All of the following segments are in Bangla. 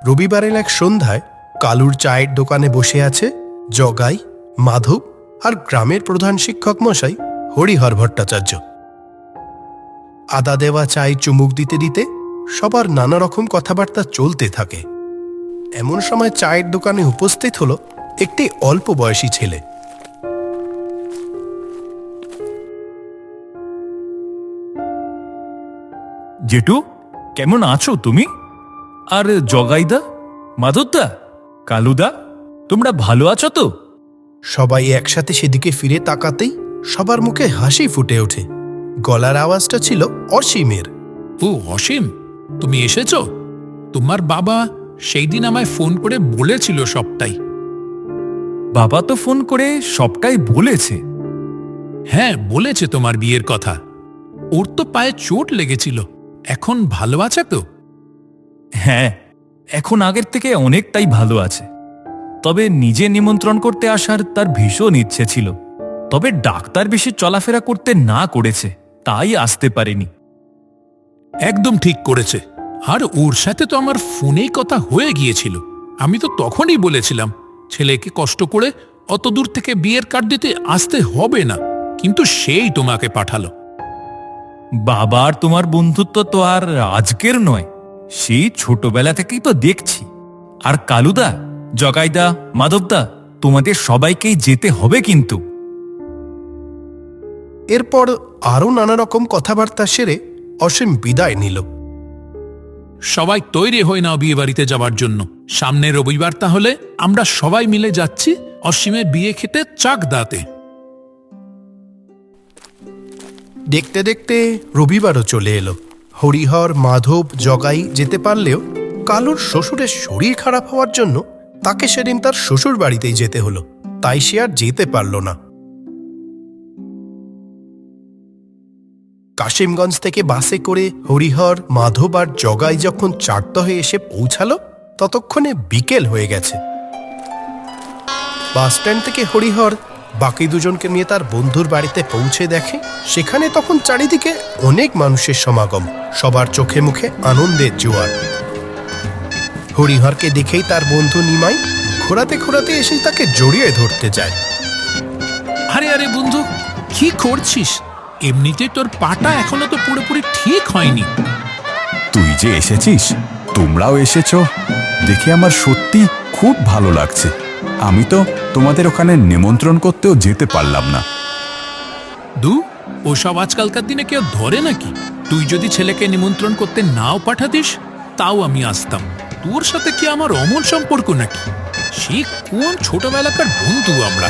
রবিবারের এক সন্ধ্যায় কালুর চায়ের দোকানে বসে আছে জগাই, মাধব আর গ্রামের প্রধান শিক্ষক মশাই হরিহর ভট্টাচার্য। আদা দেওয়া চায়ে চুমুক দিতে দিতে সবার নানা রকম কথাবার্তা চলতে থাকে। এমন সময় চায়ের দোকানে উপস্থিত হলো একটি অল্প বয়সী ছেলে। জেঠু, কেমন আছো তুমি? আর জগাইদা, মাধবদা, কালুদা, তোমরা ভালো আছো তো? সবাই একসাথে সেদিকে ফিরে তাকাতেই সবার মুখে হাসি ফুটে ওঠে। গলার আওয়াজটা ছিল অসীমের। ও অসীম, তুমি এসেছো? তোমার বাবা সেই দিন আমায় ফোন করে বলেছিল সবটাই। বাবা তো ফোন করে সবটাই বলেছে। হ্যাঁ, বলেছে তোমার বিয়ের কথা। ওর তো পায়ে চোট লেগেছিল, এখন ভালো আছে তো? হ্যাঁ, এখন আগের থেকে অনেকটাই ভালো আছে। তবে নিজে নিমন্ত্রণ করতে আসার তার ভীষণ ইচ্ছে ছিল, তবে ডাক্তার বেশি চলাফেরা করতে না করেছে, তাই আসতে পারেনি। একদম ঠিক করেছে। আর ওর সাথে তো আমার ফোনেই কথা হয়ে গিয়েছিল। আমি তো তখনই বলেছিলাম ছেলেকে কষ্ট করে অত দূর থেকে বিয়ের কার্ড দিতে আসতে হবে না, কিন্তু সেই তোমাকে পাঠালো। বাবার তোমার বন্ধুত্ব তো আর আজকের নয়, সেই ছোটবেলা থেকেই তো দেখছি। আর কালুদা, জগাইদা, মাধবদা, তোমাদের সবাইকেই যেতে হবে কিন্তু। এরপর আরো নানা রকম কথাবার্তা সেরে অসীম বিদায় নিল। সবাই তৈরি হয়ে নাও বিয়ে বাড়িতে যাওয়ার জন্য। সামনের রবিবার তাহলে আমরা সবাই মিলে যাচ্ছি অসীমের বিয়ে খেতে চাকদাতে। দেখতে দেখতে রবিবারও চলে এলো। হরিহর, মাধব, জগাই যেতে পারলেও কালুর শ্বশুরের শরীর খারাপ হওয়ার জন্য তাকে সেদিন তার শ্বশুর বাড়িতেই যেতে হলো, তাই সে আর যেতে পারল না। কাশিমগঞ্জ থেকে বাসে করে হরিহর, মাধব আর জগাই যখন চাকদহে এসে পৌঁছালো ততক্ষণে বিকেল হয়ে গেছে। বাস স্ট্যান্ড থেকে হরিহর বাকি দুজনকে নিয়ে তার বন্ধুর বাড়িতে পৌঁছে দেখে সেখানে তখন চারিদিকে অনেক মানুষের সমাগম, সবার চোখে মুখে আনন্দের জোয়ার। হরিহরকে দেখেই তার বন্ধু নিমাই ঘোরাতে ঘোরাতে এসে তাকে জড়িয়ে ধরতে যায়। আরে আরে বন্ধু, কি করছিস? এমনিতে তোর পাটা এখনো তো পুরোপুরি ঠিক হয়নি। তুই যে এসেছিস, তোমরাও এসেছো, দেখে আমার সত্যি খুব ভালো লাগছে। আমি তো তোমাদের ওখানে নিমন্ত্রণ করতেও যেতে পারলাম না। ওসব আজকালকার দিনে কেউ ধরে নাকি? তুই যদি ছেলেকে নিমন্ত্রণ করতে নাও পাঠাতিস তাও আমি আসতাম। তোর সাথে কি আমার অমন সম্পর্ক নাকি? সে কোন ছোটবেলাকার বন্ধু আমরা।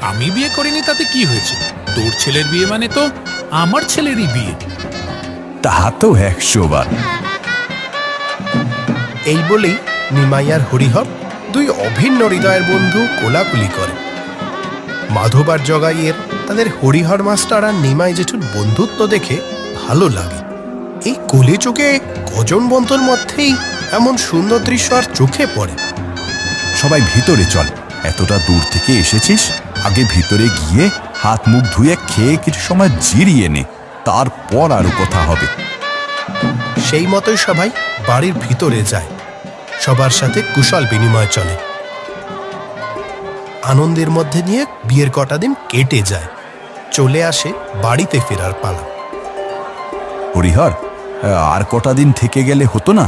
আমি বিয়ে করিনি তাতে কি হয়েছে? তোর ছেলের বিয়ে মানে তো আমার ছেলেরই বিয়ে। তা তো 100 বার। এই বলেই নিমাই আর হরিহর দুই অভিন্ন হৃদয়ের বন্ধু কোলাকুলি করে। মাধব আর জগাইয়ের তাদের হরিহর মাস্টার আর নিমাই জেঠুর বন্ধুত্ব দেখে ভালো লাগে। এই কোলে চোখে কজন বন্ধুর মধ্যেই এমন সুন্দর দৃশ্য আর চোখে পড়ে। সবাই ভিতরে চল, এতটা দূর থেকে এসেছিস, আগে ভিতরে গিয়ে হাত মুখ ধুয়ে খেয়ে কিছু সময় জিরিয়ে নে, তারপর আরো কথা হবে। সেই মতোই সবাই বাড়ির ভিতরে যায়। সবার সাথে কুশল বিনিময় চলে। আনন্দের মধ্যে নিয়ে বিয়ের কটা দিন কেটে যায়। চলে আসে বাড়িতে ফেরার পালা। হরিহর, আর কটা দিন থেকে গেলে হতো না?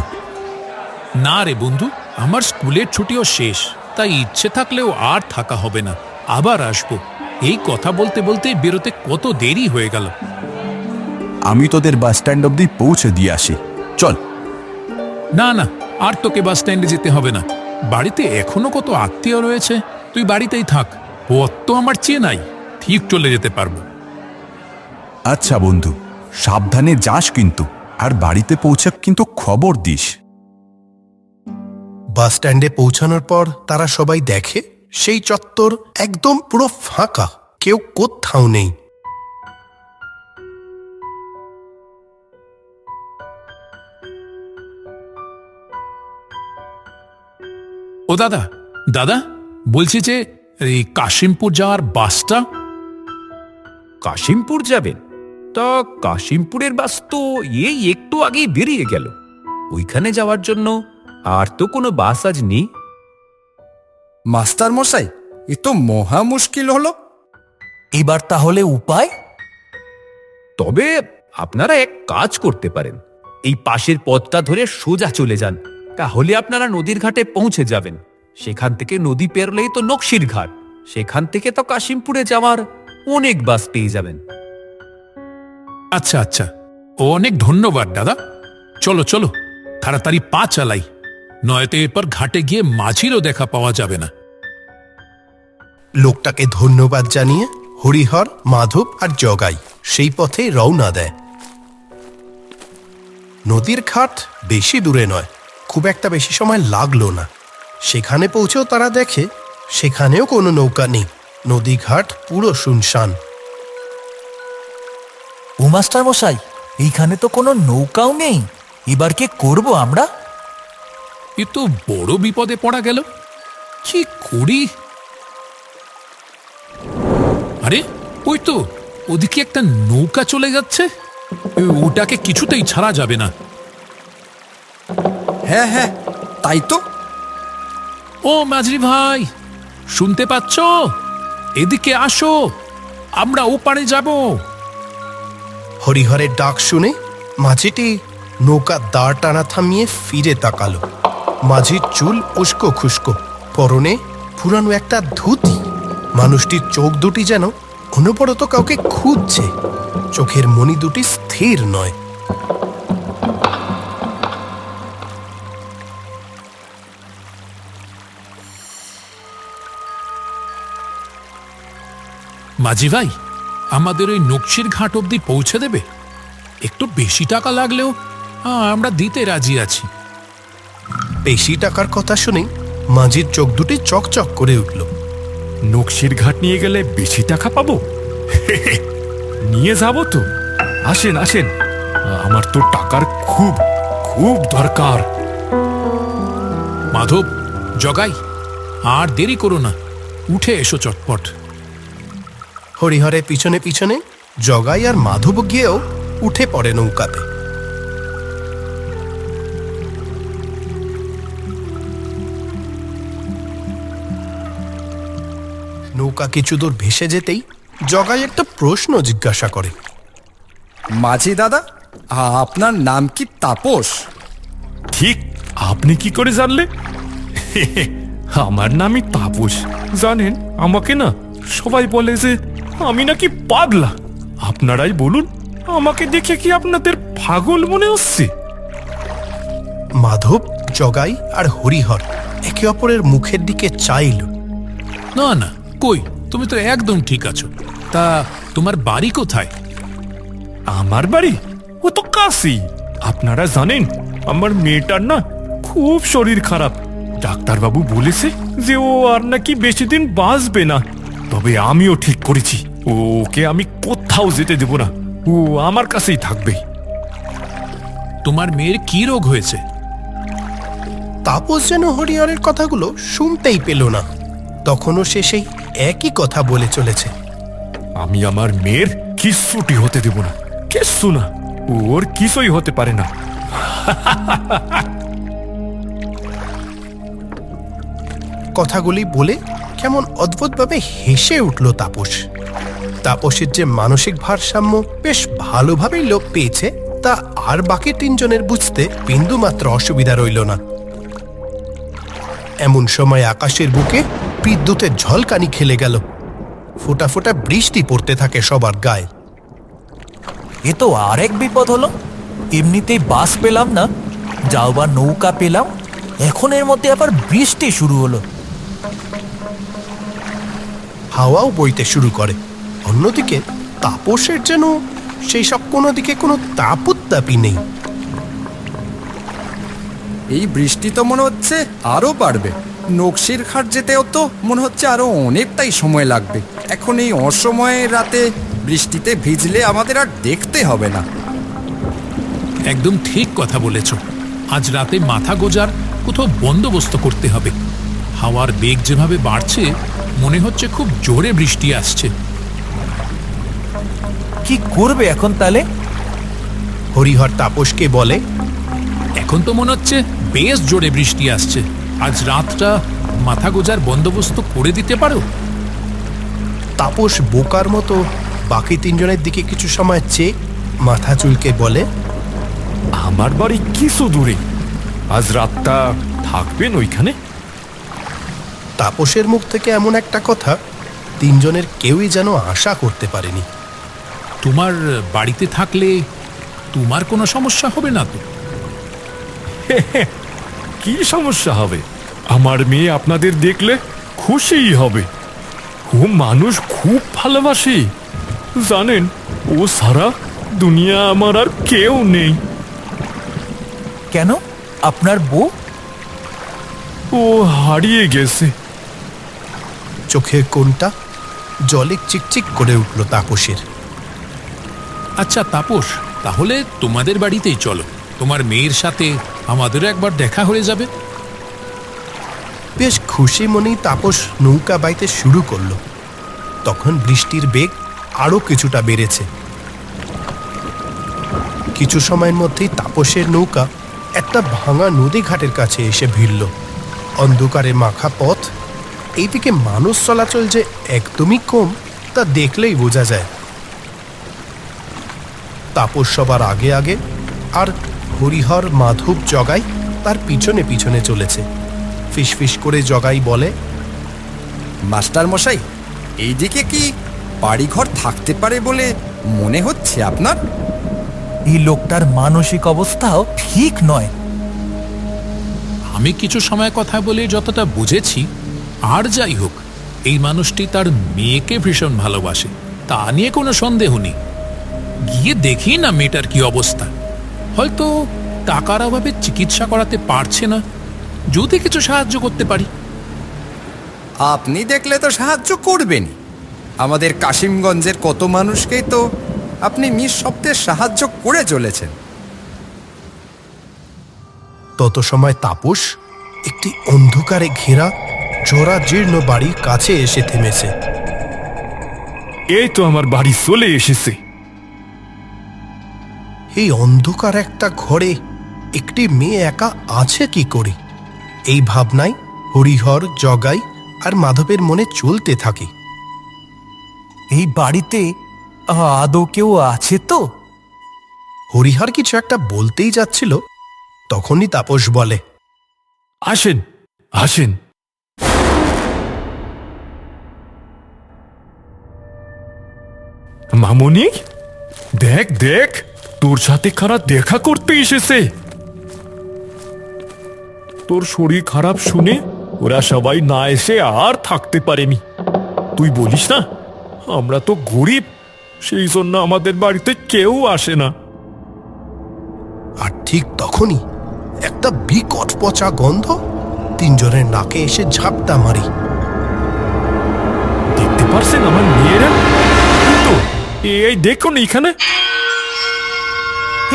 না রে বন্ধু, আমার স্কুলের ছুটিও শেষ, তাই ইচ্ছে থাকলেও আর থাকা হবে না। আবার আসবো। এই কথা বলতে বলতে বেরোতে কত দেরি হয়ে গেল। আমি তোদের বাস স্ট্যান্ড অব্দি পৌঁছে দিয়ে আসি, চল। না না, আর তোকে বাস স্ট্যান্ডে যেতে হবে না। বাড়িতে এখনো কত আত্মীয় রয়েছে, তুই বাড়িতেই থাক। পথ তো আমার চেয়ে নাই, ঠিক চলে যেতে পারবো। আচ্ছা বন্ধু, সাবধানে যাস কিন্তু, আর বাড়িতে পৌঁছে কিন্তু খবর দিস। বাস স্ট্যান্ডে পৌঁছানোর পর তারা সবাই দেখে সেই চত্বর একদম পুরো ফাঁকা, কেউ কোথাও নেই। ও দাদা, দাদা বলছি যে এই কাশিমপুর যাওয়ার বাসটা। কাশিমপুর যাবেন? তা কাশিমপুরের বাস তো এই একটু আগেই বেরিয়ে গেল। ওইখানে যাওয়ার জন্য আর তো কোনো বাস আজ নেই। মাস্টার মশাই, এ তো মহা মুশকিল হলো। এবার তাহলে উপায়? তবে আপনারা এক কাজ করতে পারেন, এই পাশের পথটা ধরে সোজা চলে যান, তাহলে আপনারা নদীর ঘাটে পৌঁছে যাবেন। সেখান থেকে নদী পেরলেই তো নকশির ঘাট, সেখান থেকে তো কাশিমপুরে যাওয়ার অনেক বাস পেয়ে যাবেন। আচ্ছা আচ্ছা, অনেক ধন্যবাদ দাদা। চলো চলো, তাড়াতাড়ি পা চালাই, নয়তো এরপর ঘাটে গিয়ে মাঝিরও দেখা পাওয়া যাবে না। লোকটাকে ধন্যবাদ জানিয়ে হরিহর, মাধব আর জগাই সেই পথে রওনা দেয়। নদীর ঘাট বেশি দূরে নয়, খুব একটা বেশি সময় লাগলো না। সেখানে পৌঁছেও তারা দেখে সেখানেও কোনো নৌকা নেই, নদী ঘাট পুরো শুনশান। ও মাস্টার মশাই, এইখানে তো কোনো নৌকাও নেই, এবার কি করব আমরা? এ তো বড় বিপদে পড়া গেল, কি করি? আরে ওই তো ওদিকে একটা নৌকা চলে যাচ্ছে, ওটাকে কিছুতেই ছাড়া যাবে না। হ্যাঁ হ্যাঁ, তাই তো। ও মাঝরি ভাই, শুনতে পাচ্ছ? এদিকে আসো, আমরা ওপারে যাব। হরিহরের ডাক শুনে মাঝিটি নৌকা দাঁড় টানা থামিয়ে ফিরে তাকালো। মাঝির চুল উস্কো খুস্কো, পরনে পুরানো একটা ধুতি। মানুষটির চোখ দুটি যেন অনবরত কাউকে খুঁজছে, চোখের মণি দুটি স্থির নয়। মাঝি ভাই, আমাদের ওই নকশির ঘাট অব্দি পৌঁছে দেবে? একটু বেশি টাকা লাগলেও আমরা দিতে রাজি আছি। বেশি টাকার কথা শুনে মাঝির চোখ দুটি চকচক করে উঠল। নকশির ঘাট নিয়ে গেলে বেশি টাকা পাবো? নিয়ে যাব তো, আসেন আসেন, আমার তো টাকার খুব খুব দরকার। মাধব, জগাই, আর দেরি করো না, উঠে এসো চটপট। হরিহরের পিছনে পিছনে জগাই আর মাধব গিয়েও উঠে পড়ে নৌকাতে। নৌকা কিছু দূর ভেসে যেতেই জগাই একটা প্রশ্ন জিজ্ঞাসা করে। মাঝি দাদা, আপনার নাম কি তাপস? ঠিক, আপনি কি করে জানলে? আমার নামই তাপস। জানেন, আমাকে না সবাই বলে যে আমি নাকি পাগলা। আপনারাই বলুন, আমাকে দেখে কি আপনাদের পাগল মনে হচ্ছে? মাধব, জগাই আর হরিহর একে অপরের মুখের দিকে চাইল। না না, কই, তুমি তো একদম ঠিক আছো। তা তোমার বাড়ি কোথায়? আমার বাড়ি ও তো কাশি। আপনারা জানেন, আমার মেয়েটার না খুব শরীর খারাপ। ডাক্তারবাবু বলেছে যে ও আর নাকি বেশি দিন বাঁচবে না। তবে আমিও ঠিক করেছি, ওকে আমি কোথাও যেতে দেব না, ও আমার কাছেই থাকবে। তোমার মেয়ের কি রোগ হয়েছে? তাপস যেন হরিহরের কথাগুলো শুনতেই পেল না, তখনও সে সেই একই কথা বলে চলেছে। আমি আমার মেয়ের কিচ্ছুটি হতে দেব না, কিচ্ছু না, ওর কিছুই হতে পারে না। কথাগুলি বলে কেমন অদ্ভুতভাবে হেসে উঠল তাপস। তাপসের যে মানসিক ভারসাম্য বেশ ভালোভাবেই লোপ পেয়েছে তা আর বাকি তিনজনের বুঝতে বিন্দুমাত্র অসুবিধা রইল না। এমন সময় আকাশের বুকে বিদ্যুতের ঝলকানি খেলে গেল। ফোঁটা ফোঁটা বৃষ্টি পড়তে থাকে সবার গায়ে। এ তো আরেক বিপদ হলো। এমনিতেই বাস পেলাম না, যাও বা নৌকা পেলাম, এখন এর মধ্যে আবার বৃষ্টি শুরু হলো। হাওয়াও বইতে শুরু করে। অন্যদিকে তাপসের যেন সেই সব কোনো দিকে কোনো তাপউত্তাপই নেই। এই বৃষ্টি তো মনে হচ্ছে আরো বাড়বে। নকশির ঘাট যেতেও তো মনে হচ্ছে আরো অনেকটাই সময় লাগবে। এখন এই অসময়ে রাতে বৃষ্টিতে ভিজলে আমাদের আর দেখতে হবে না। একদম ঠিক কথা বলেছ। আজ রাতে মাথা গোজার কোথাও বন্দোবস্ত করতে হবে। হাওয়ার বেগ যেভাবে বাড়ছে, মনে হচ্ছে খুব জোরে বৃষ্টি আসছে। কি করবে এখন তাহলে? হরিহর তাপসকে বলে, এখন তো মনে হচ্ছে বেশ জোরে বৃষ্টি আসছে, আজ রাতটা মাথা গোজার বন্দোবস্ত করে দিতে পারো? তাপস বোকার মতো বাকি তিনজনের দিকে কিছু সময় চেয়ে মাথা চুলকে বলে, আমার বাড়ি কিছু দূরে, আজ রাতটা থাকবেন ওইখানে? তাপসের মুখ থেকে এমন একটা কথা তিনজনের কেউই যেন আশা করতে পারেনি। তোমার বাড়িতে থাকলে তোমার কোনো সমস্যা হবে না তো? কি সমস্যা হবে? আমার মেয়ে আপনাদের দেখলে খুশিই হবে। ও মানুষ খুব ভালোবাসে, জানেন, ও সারা দুনিয়া আমার আর কেউ নেই। কেন, আপনার বউ? ও হারিয়ে গেছে। চোখের কোণটা জলে চিকচিক করে উঠল তাপসের। আচ্ছা তাপস, তাহলে তোমাদের বাড়িতেই চলো, তোমার মেয়ের সাথে আমাদেরও একবার দেখা হয়ে যাবে। বেশ খুশি মনেই তাপস নৌকা বাইতে শুরু করলো। তখন বৃষ্টির বেগ আরো কিছুটা বেড়েছে। কিছু সময়ের মধ্যেই তাপসের নৌকা একটা ভাঙা নদী ঘাটের কাছে এসে ভিড়ল। অন্ধকারে মাখা পথ, এইদিকে মানুষ চলাচল যে একদমই কম তা দেখলেই বোঝা যায়। তাপস সবার আগে আগে, আর হরিহর, মাধব, জগাই তার পিছনে পিছনে চলেছে। ফিসফিস করে জগাই বলে, মাস্টার মশাই, এইদিকে কি বাড়িঘর থাকতে পারে বলে মনে হচ্ছে আপনার? এই লোকটার মানসিক অবস্থাও ঠিক নয়। আমি কিছু সময় কথা বলে যতটা বুঝেছি, আর যাই হোক, এই মানুষটি তার মেয়েকে ভীষণ ভালোবাসে, তা নিয়ে কোনো সন্দেহ নেই। গিয়ে দেখি না মেয়েটার কি অবস্থা। হয়তো টাকার অভাবে চিকিৎসা করাতে পারছে না, যদি কিছু সাহায্য করতে পারি। আপনি দেখলে তো সাহায্য করবেনই। আমাদের কাশিমগঞ্জের কত মানুষকেই তো আপনি নিঃশব্দে সাহায্য করে চলেছেন। তত সময় তাপস একটি অন্ধকারে ঘেরা জরাজীর্ণ বাড়ির কাছে এসে থেমেছে। এই তো আমার বাড়ি চলে এসেছে। এই অন্ধকার একটা ঘরে একটি মেয়ে একা আছে কি করে, এই ভাবনায় হরিহর, জগাই আর মাধবের মনে চলতে থাকে। এই বাড়িতে আদৌ কেউ আছে তো? হরিহর কিছু একটা বলতেই যাচ্ছিল, তখনই তাপস বলে, আসেন আসেন। মামনি, দেখ দেখ, তোর সাথে কারা দেখা করতে এসেছে। তোর শরীর খারাপ শুনে ওরা সবাই না এসে আর থাকতে পারেনি। তুই বলিস না, আমরা তো গরিব, সেই জন্য আমাদের বাড়িতে কেউ আসে না। আর ঠিক তখনই একটা বিকট পচা গন্ধ তিনজনের নাকে এসে ঝাপটা মারি। দেখতে পারছেন আমার মেয়েরা? কিন্তু এই দেখুন এখানে।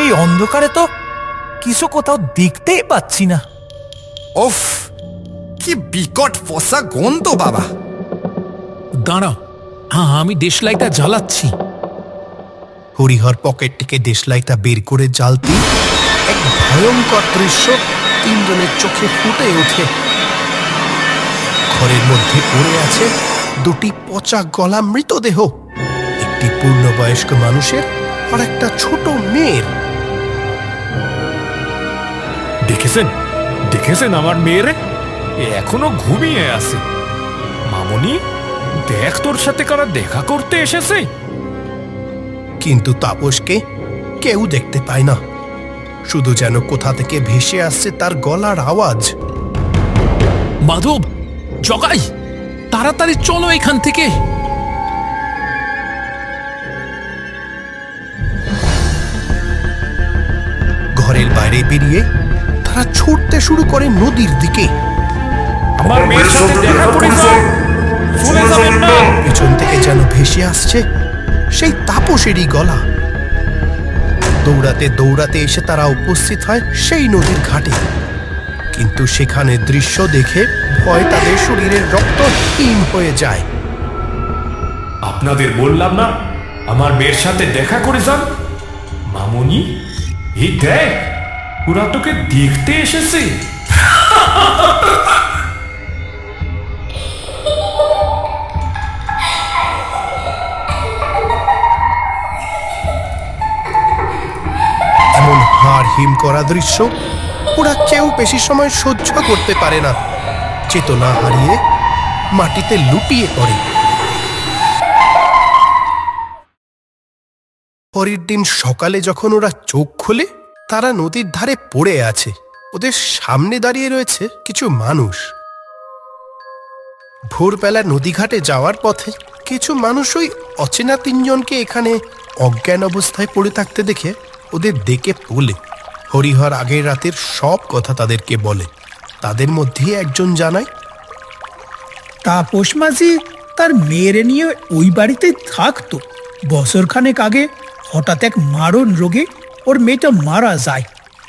এই অন্ধকারে তো কিছু কোথাও দেখতেই পাচ্ছি না। ওফ, কি বিকট পচা গন্ধ বাবা! দাঁড়াও, হ্যাঁ আমি দেশলাইটা জ্বালাচ্ছি। হরিহর পকেট থেকে দেশলাইটা বের করে জ্বালতে এক ভয়ঙ্কর দৃশ্য তিনজনের চোখে ফুটে ওঠে। ঘরের মধ্যে পড়ে আছে দুটি পচা গলা মৃতদেহ, একটি পূর্ণবয়স্ক মানুষের আর একটা ছোট মেয়ের। দেখেছেন দেখেছেন আমার মেয়েরে এখনো ঘুমিয়ে আছে। মামনি, দেখ তোর সাথে কারা দেখা করতে এসেছে। কিন্তু তাপসকে কেউ দেখতে পায় না, শুধু যেন কোথা থেকে ভেসে আসছে তার গলার আওয়াজ। মাধব, জগাই, তাড়াতাড়ি চলো এখান থেকে। ঘরের বাইরে বেরিয়ে তারা ছুটতে শুরু করে নদীর দিকে। আমার মেয়ের সাথে দেখা করে যাও, চলে যাবেন না। পিছন থেকে যেন ভেসে আসছে সেই তাপসেরই গলা। দৌড়াতে দৌড়াতে এসে তারা উপস্থিত হয় সেই নদীর ঘাটে। কিন্তু সেখানে দৃশ্য দেখে ভয় তাদের শরীরের রক্ত হিম হয়ে যায়। আপনাদের বললাম না আমার মেয়ের সাথে দেখা করে যান। মামনি, এই দেখ, ওরা তোকে দেখতে এসেছে। এমন হাড় হিম করা দৃশ্য ওরা কেউ বেশি সময় সহ্য করতে পারে না। চেতনা হারিয়ে মাটিতে লুটিয়ে পড়ে। পরের দিন সকালে যখন ওরা চোখ খোলে, তারা নদীর ধারে পড়ে আছে। ওদের সামনে দাঁড়িয়ে রয়েছে কিছু মানুষ। ভোরবেলা নদীঘাটে যাওয়ার পথে কিছু মানুষ ওই অচেনা তিনজনকে এখানে অজ্ঞান অবস্থায় পড়ে থাকতে দেখে ওদের ডেকে বলে। হরিহর আগের রাতের সব কথা তাদেরকে বলে। তাদের মধ্যে একজন জানায়, তাপস মাঝি তার মেয়েরে নিয়ে ওই বাড়িতে থাকতো। বছরখানেক আগে হঠাৎ এক মারণ রোগে ওর মেয়েটা মারা যায়।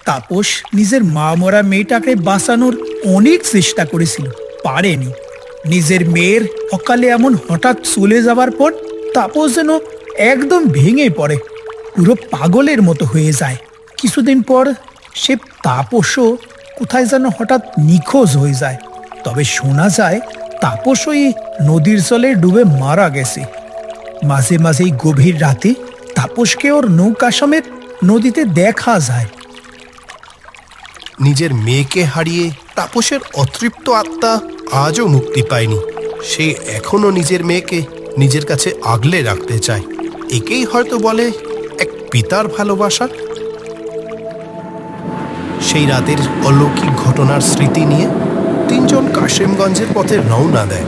তাপস নিজের মা মরা মেয়েটাকে বাঁচানোর অনেক চেষ্টা করেছিল, পারেনি। নিজের মেয়ের অকালে এমন হঠাৎ চলে যাবার পর তাপস যেন একদম ভেঙে পড়ে, পুরো পাগলের মতো হয়ে যায়। কিছুদিন পর সে তাপসও কোথায় যেন হঠাৎ নিখোঁজ হয়ে যায়। তবে শোনা যায় তাপস ওই নদীর জলে ডুবে মারা গেছে। মাঝে মাঝেই গভীর রাতে তাপসকে ওর নৌকা সমেত নদীতে দেখা যায়। নিজের মেয়েকে হারিয়ে তাপসের অতৃপ্ত আত্মা আজও মুক্তি পায়নি। সে এখনো নিজের মেয়েকে নিজের কাছে আগলে রাখতে চায়। একেই হয়তো বলে এক পিতার ভালোবাসা। সেই রাতের অলৌকিক ঘটনার স্মৃতি নিয়ে তিনজন কাশিমগঞ্জের পথে রওনা দেয়।